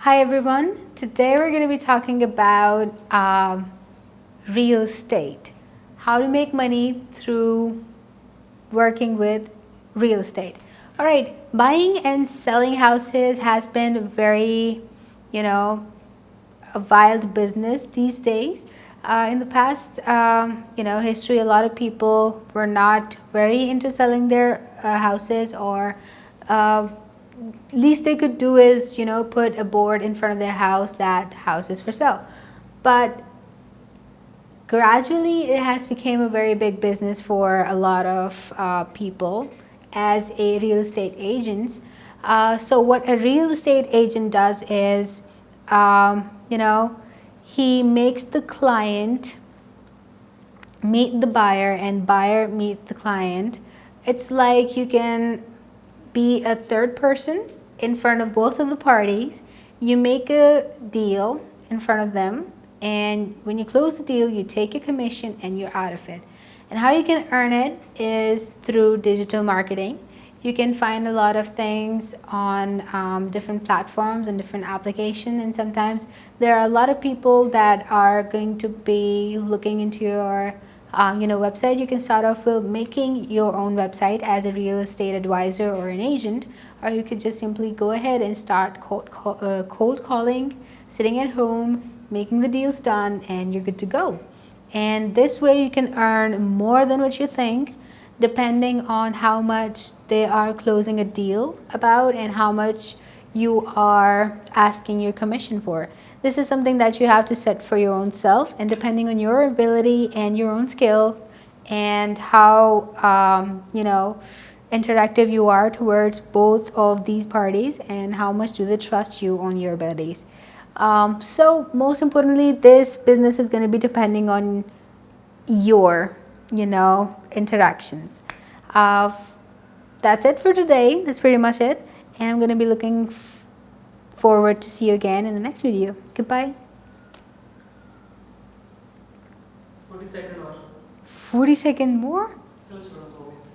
Hi everyone. Today we're going to be talking about real estate. How to make money through working with real estate. All right, buying and selling houses has been very, you know, a wild business these days. In the past, history, a lot of people were not very into selling their houses, or uh, least they could do is put a board in front of their house that house is for sale. But gradually it has become a very big business for a lot of people as a real estate agent. So what a real estate agent does is he makes the client meet the buyer and buyer meet the client. It's like you can be a third person in front of both of the parties. You make a deal in front of them, and when you close the deal, you take your commission and you're out of it. And how you can earn it is through digital marketing. You can find a lot of things on different platforms and different applications, and sometimes there are a lot of people that are going to be looking into your website. You can start off with making your own website as a real estate advisor or an agent, or you could just simply go ahead and start cold calling, sitting at home, making the deals done, and you're good to go. And this way you can earn more than what you think, depending on how much they are closing a deal about and how much you are asking your commission for. This is something that you have to set for your own self, and depending on your ability and your own skill and how interactive you are towards both of these parties, and how much do they trust you on your abilities. So most importantly, this business is going to be depending on your interactions. uh, that's it for today. That's pretty much it, and I'm going to be looking forward to see you again in the next video. Goodbye. 40 second और 40 second more. चलो छोड़ो